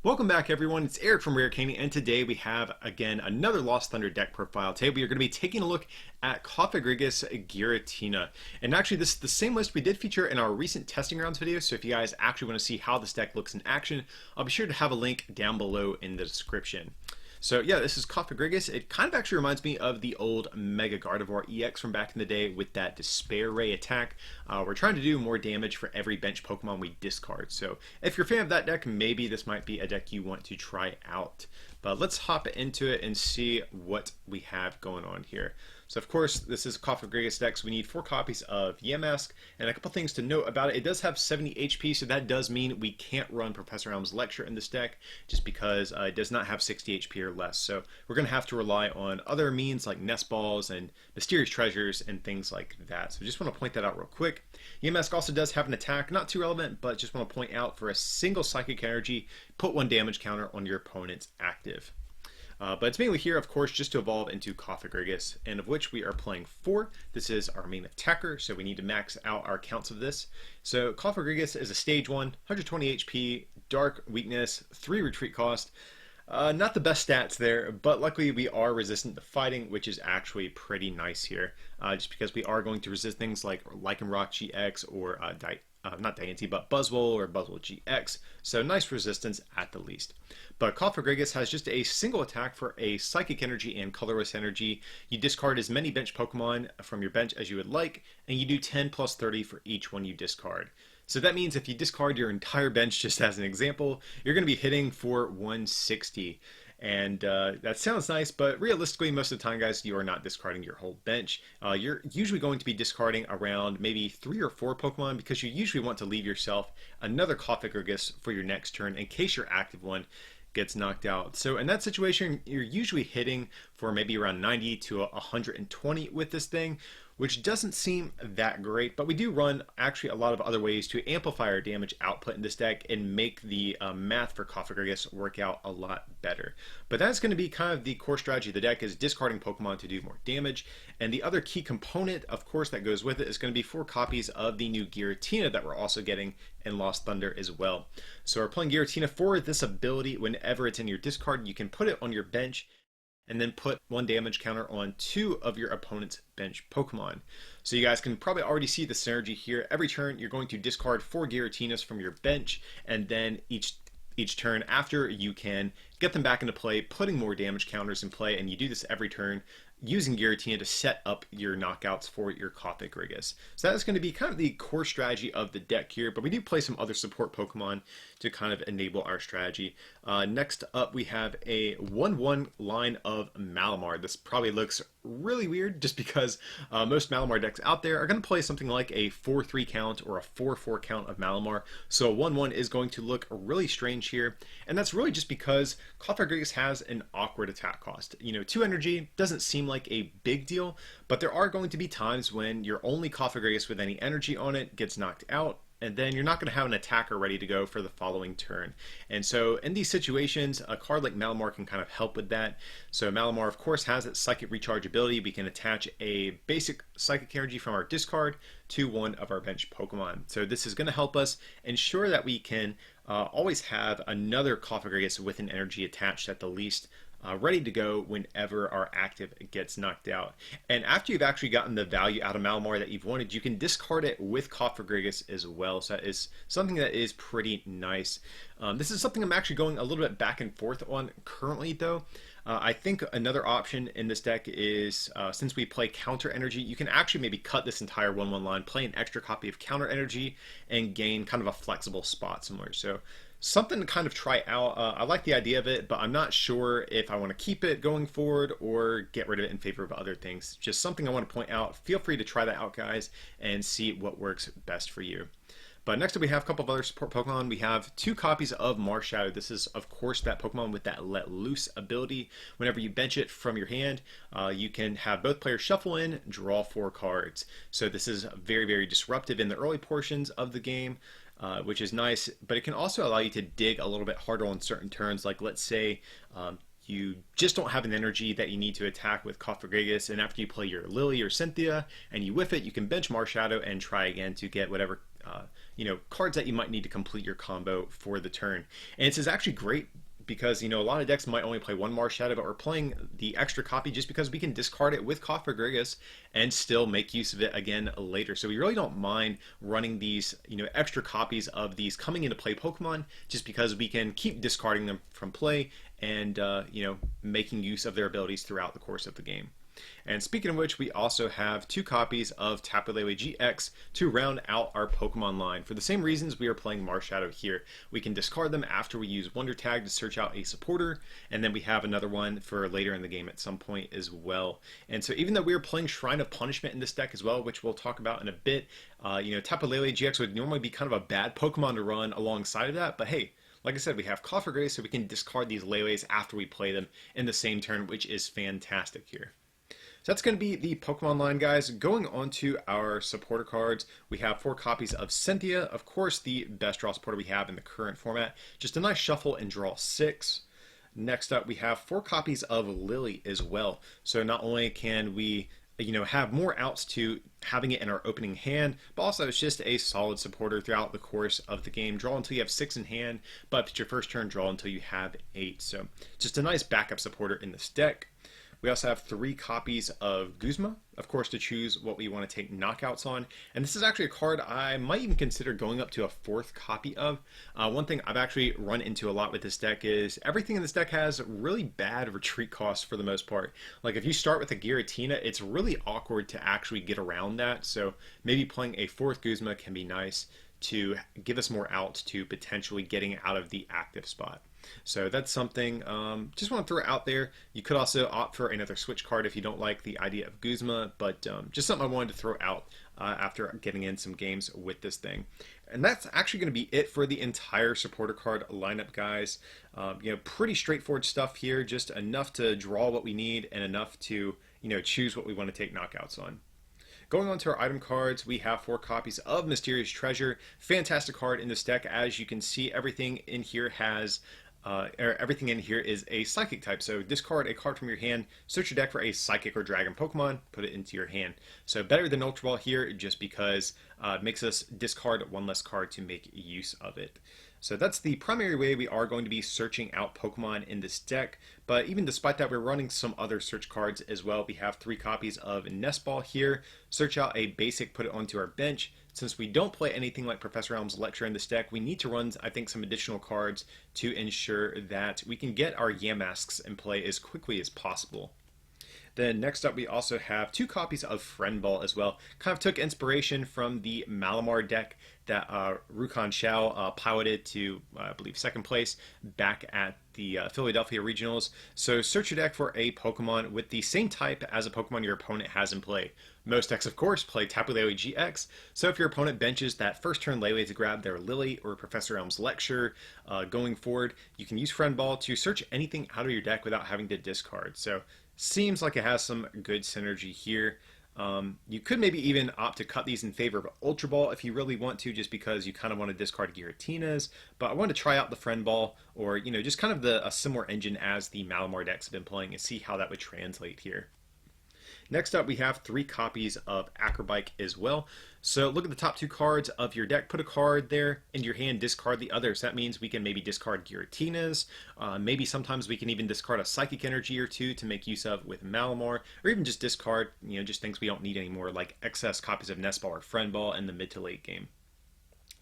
Welcome back, everyone. It's Eric from Rare Candy, and today we have, again, another Lost Thunder deck profile. Today we are going to be taking a look at Cofagrigus Giratina. And actually, this is the same list we did feature in our recent testing rounds video, so if you guys actually want to see how this deck looks in action, I'll be sure to have a link down below in the description. So yeah, this is Cofagrigus. It kind of actually reminds me of the old M Gardevoir EX from back in the day with that Despair Ray attack. We're trying to do more damage for every bench Pokemon we discard. So if you're a fan of that deck, maybe this might be a deck you want to try out. But let's hop into it and see what we have going on here. So of course, this is Cofagrigus deck, so we need 4 copies of Yamask, and a couple things to note about it. It does have 70 HP, so that does mean we can't run Professor Elm's Lecture in this deck, just because it does not have 60 HP or less. So we're going to have to rely on other means like Nest Balls and Mysterious Treasures and things like that. So just want to point that out real quick. Yamask also does have an attack, not too relevant, but just want to point out for a single Psychic Energy, put 1 damage counter on your opponent's active. But it's mainly here, of course, just to evolve into Cofagrigus, and of which we are playing 4. This is our main attacker, so we need to max out our counts of this. So Cofagrigus is a stage 1, 120 HP, dark weakness, 3 retreat cost. Not the best stats there, but luckily we are resistant to fighting, which is actually pretty nice here. Just because we are going to resist things like Lycanroc GX or not Diancie, but Buzzwole or Buzzwole GX. So nice resistance at the least. But Cofagrigus has just a single attack for a Psychic Energy and Colorless Energy. You discard as many bench Pokemon from your bench as you would like, and you do 10 plus 30 for each one you discard. So that means if you discard your entire bench, just as an example, you're going to be hitting for 160. And that sounds nice, but realistically, most of the time, guys, you are not discarding your whole bench. You're usually going to be discarding around maybe 3 or 4 Pokemon, because you usually want to leave yourself another Cofagrigus for your next turn in case your active one gets knocked out. So in that situation, you're usually hitting for maybe around 90 to 120 with this thing, which doesn't seem that great, but we do run actually a lot of other ways to amplify our damage output in this deck and make the math for Cofagrigus work out a lot better. But that's going to be kind of the core strategy of the deck, is discarding Pokemon to do more damage. And the other key component, of course, that goes with it is going to be 4 copies of the new Giratina that we're also getting in Lost Thunder as well. So we're playing Giratina for this ability. Whenever it's in your discard, you can put it on your bench and then put 1 damage counter on 2 of your opponent's bench Pokemon. So you guys can probably already see the synergy here. Every turn, you're going to discard 4 Giratinas from your bench, and then each turn after, you can get them back into play, putting more damage counters in play, and you do this every turn using Giratina to set up your knockouts for your Cofagrigus. So that's going to be kind of the core strategy of the deck here, but we do play some other support Pokemon to kind of enable our strategy. Next up, we have a 1-1 line of Malamar. This probably looks really weird just because most Malamar decks out there are going to play something like a 4-3 count or a 4-4 count of Malamar. So 1-1 is going to look really strange here, and that's really just because Cofagrigus has an awkward attack cost. 2 energy doesn't seem like a big deal, but there are going to be times when your only Cofagrigus with any energy on it gets knocked out, and then you're not going to have an attacker ready to go for the following turn. And so in these situations, a card like Malamar can kind of help with that. So Malamar, of course, has its Psychic Recharge ability. We can attach a basic Psychic Energy from our discard to one of our bench Pokemon. So this is going to help us ensure that we can always have another Cofagrigus with an energy attached at the least, ready to go whenever our active gets knocked out. And after you've actually gotten the value out of Malamar that you've wanted, you can discard it with Cofagrigus as well. So that is something that is pretty nice. This is something I'm actually going a little bit back and forth on currently, though. I think another option in this deck is, since we play Counter Energy, you can actually maybe cut this entire 1-1 line, play an extra copy of Counter Energy, and gain kind of a flexible spot somewhere. So something to kind of try out. I like the idea of it, but I'm not sure if I want to keep it going forward or get rid of it in favor of other things. Just something I want to point out. Feel free to try that out, guys, and see what works best for you. But next up, we have a couple of other support Pokemon. We have 2 copies of Marshadow. This is, of course, that Pokemon with that Let Loose ability. Whenever you bench it from your hand, you can have both players shuffle in, draw 4 cards. So this is very, very disruptive in the early portions of the game, which is nice. But it can also allow you to dig a little bit harder on certain turns. Like, let's say you just don't have an energy that you need to attack with Cofagrigus, and after you play your Lily or Cynthia and you whiff it, you can bench Marshadow and try again to get whatever cards that you might need to complete your combo for the turn. And this is actually great because a lot of decks might only play one Marshadow, but we're playing the extra copy just because we can discard it with Cofagrigus and still make use of it again later. So we really don't mind running these extra copies of these coming into play Pokemon, just because we can keep discarding them from play and making use of their abilities throughout the course of the game. And speaking of which, we also have 2 copies of Tapu Lele GX to round out our Pokemon line. For the same reasons we are playing Marshadow here. We can discard them after we use Wonder Tag to search out a supporter, and then we have another one for later in the game at some point as well. And so even though we are playing Shrine of Punishment in this deck as well, which we'll talk about in a bit, Tapu Lele GX would normally be kind of a bad Pokemon to run alongside of that, but hey, like I said, we have Cofagrigus, so we can discard these Lele's after we play them in the same turn, which is fantastic here. So that's going to be the Pokemon line, guys. Going on to our supporter cards, we have 4 copies of Cynthia, of course the best draw supporter we have in the current format. Just a nice shuffle and draw 6. Next up, we have 4 copies of Lily as well. So not only can we have more outs to having it in our opening hand, but also it's just a solid supporter throughout the course of the game. Draw until you have 6 in hand, but if it's your first turn, draw until you have 8. So just a nice backup supporter in this deck. We also have 3 copies of Guzma, of course, to choose what we want to take knockouts on. And this is actually a card I might even consider going up to a 4th copy of. One thing I've actually run into a lot with this deck is everything in this deck has really bad retreat costs for the most part. Like if you start with a Giratina, it's really awkward to actually get around that. So maybe playing a 4th Guzma can be nice to give us more outs to potentially getting out of the active spot. So that's something just want to throw out there. You could also opt for another switch card if you don't like the idea of Guzma, but just something I wanted to throw out after getting in some games with this thing. And that's actually going to be it for the entire supporter card lineup, guys. Pretty straightforward stuff here, just enough to draw what we need and enough to choose what we want to take knockouts on. Going on to our item cards, we have 4 copies of Mysterious Treasure. Fantastic card in this deck. As you can see, everything in here has everything in here is a Psychic type. So discard a card from your hand, search your deck for a Psychic or Dragon Pokemon, put it into your hand. So better than Ultra Ball here, just because it makes us discard 1 less card to make use of it. So that's the primary way we are going to be searching out Pokemon in this deck. But even despite that, we're running some other search cards as well. We have 3 copies of Nest Ball here. Search out a basic, put it onto our bench. Since we don't play anything like Professor Elm's Lecture in this deck, we need to run, I think, some additional cards to ensure that we can get our Yamasks in play as quickly as possible. Then next up, we also have 2 copies of Friend Ball as well. Kind of took inspiration from the Malamar deck that Rukan Xiao piloted to, I believe, 2nd place back at the Philadelphia Regionals. So search your deck for a Pokemon with the same type as a Pokemon your opponent has in play. Most decks, of course, play Tapu Lele GX, so if your opponent benches that first turn Lele to grab their Lily or Professor Elm's Lecture going forward, you can use Friend Ball to search anything out of your deck without having to discard. So seems like it has some good synergy here. You could maybe even opt to cut these in favor of Ultra Ball if you really want to, just because you kind of want to discard Giratinas. But I wanted to try out the Friend Ball, or just kind of a similar engine as the Malamar decks have been playing, and see how that would translate here. Next up, we have 3 copies of Acrobike as well. So look at the top 2 cards of your deck. Put a card there in your hand, discard the others. That means we can maybe discard Giratinas. Maybe sometimes we can even discard a Psychic Energy or 2 to make use of with Malamar. Or even just discard, just things we don't need anymore, like excess copies of Nest Ball or Friend Ball in the mid to late game.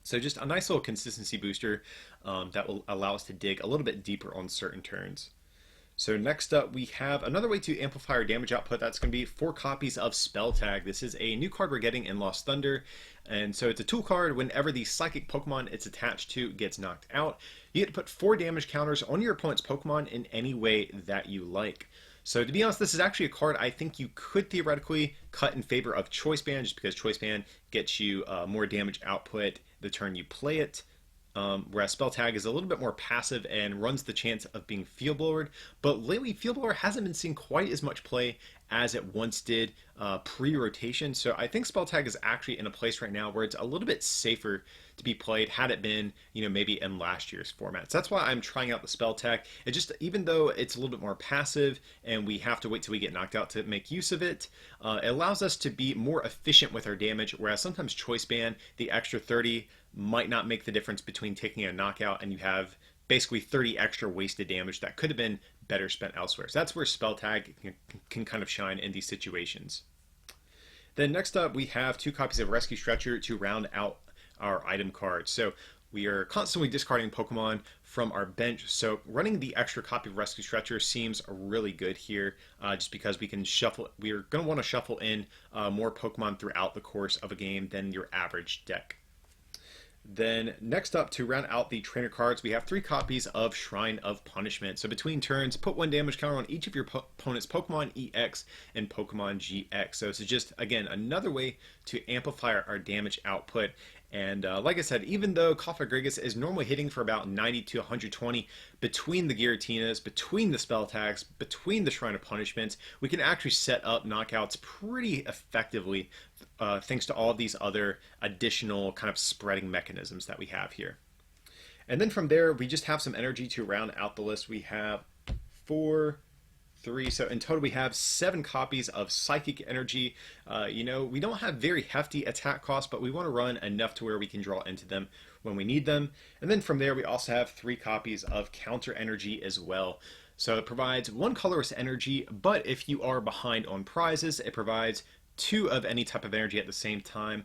So just a nice little consistency booster that will allow us to dig a little bit deeper on certain turns. So next up, we have another way to amplify our damage output. That's going to be 4 copies of Spell Tag. This is a new card we're getting in Lost Thunder. And so it's a tool card. Whenever the Psychic Pokemon it's attached to gets knocked out, you get to put 4 damage counters on your opponent's Pokemon in any way that you like. So to be honest, this is actually a card I think you could theoretically cut in favor of Choice Band, just because Choice Band gets you more damage output the turn you play it. Whereas Spell Tag is a little bit more passive and runs the chance of being Field Blowered, but lately Field Blower hasn't been seeing quite as much play as it once did pre-rotation. So I think spell tag is actually in a place right now where it's a little bit safer to be played had it been, maybe in last year's formats. That's why I'm trying out the spell tag. It just, even though it's a little bit more passive and we have to wait till we get knocked out to make use of it, it allows us to be more efficient with our damage, whereas sometimes choice ban, the extra 30 might not make the difference between taking a knockout and you have basically 30 extra wasted damage that could have been better spent elsewhere. So that's where spell tag can kind of shine in these situations. Then next up, we have 2 copies of Rescue Stretcher to round out our item cards. So we are constantly discarding Pokemon from our bench, so running the extra copy of Rescue Stretcher seems really good here, just because we can shuffle. We are going to want to shuffle in more Pokemon throughout the course of a game than your average deck. Then next up, to round out the trainer cards, we have 3 copies of Shrine of Punishment. So between turns, put 1 damage counter on each of your opponent's Pokemon EX and Pokemon GX. So this is just, again, another way to amplify our damage output. And like I said, even though Cofagrigus is normally hitting for about 90 to 120 between the Giratinas, between the spell tags, between the Shrine of Punishments, we can actually set up knockouts pretty effectively thanks to all of these other additional kind of spreading mechanisms that we have here. And then from there, we just have some energy to round out the list. We have 4, 3, so in total we have 7 copies of Psychic Energy. We don't have very hefty attack costs, but we want to run enough to where we can draw into them when we need them. And then from there we also have 3 copies of Counter Energy as well. So it provides 1 colorless energy, but if you are behind on prizes, it provides 2 of any type of energy at the same time,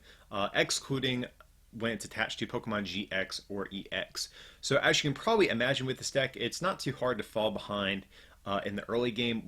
excluding when it's attached to Pokemon GX or EX. So as you can probably imagine with this deck, it's not too hard to fall behind in the early game,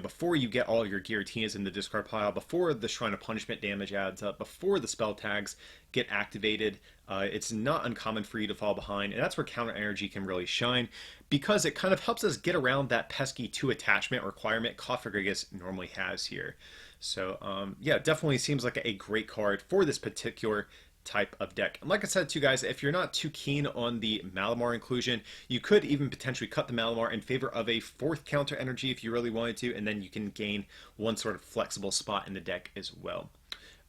before you get all your Giratinas in the discard pile, before the Shrine of Punishment damage adds up, before the spell tags get activated. It's not uncommon for you to fall behind, and that's where Counter Energy can really shine, because it kind of helps us get around that pesky 2 attachment requirement Cofagrigus normally has here. So yeah, definitely seems like a great card for this particular type of deck. And like I said too, guys, if you're not too keen on the Malamar inclusion, you could even potentially cut the Malamar in favor of a 4th Counter Energy if you really wanted to, and then you can gain 1 sort of flexible spot in the deck as well.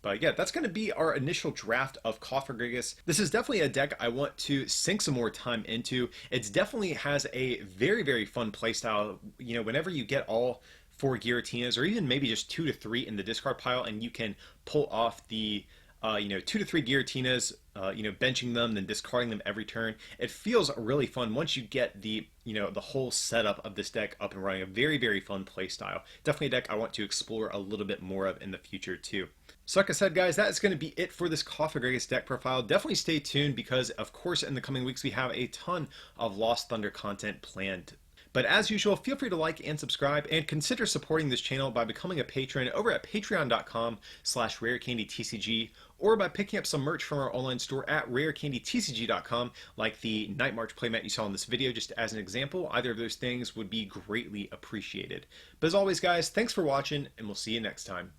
But yeah, that's going to be our initial draft of Cofagrigus. This is definitely a deck I want to sink some more time into. It definitely has a very, very fun playstyle. Whenever you get all 4 Giratinas, or even maybe just 2 to 3 in the discard pile, and you can pull off the 2 to 3 Giratinas, benching them, then discarding them every turn. It feels really fun once you get the whole setup of this deck up and running. A very, very fun play style. Definitely a deck I want to explore a little bit more of in the future too. So like I said, guys, that is going to be it for this Cofagrigus deck profile. Definitely stay tuned, because of course in the coming weeks we have a ton of Lost Thunder content planned. But as usual, feel free to like and subscribe, and consider supporting this channel by becoming a patron over at patreon.com/rarecandytcg, or by picking up some merch from our online store at rarecandytcg.com, like the Night March playmat you saw in this video, just as an example. Either of those things would be greatly appreciated. But as always, guys, thanks for watching, and we'll see you next time.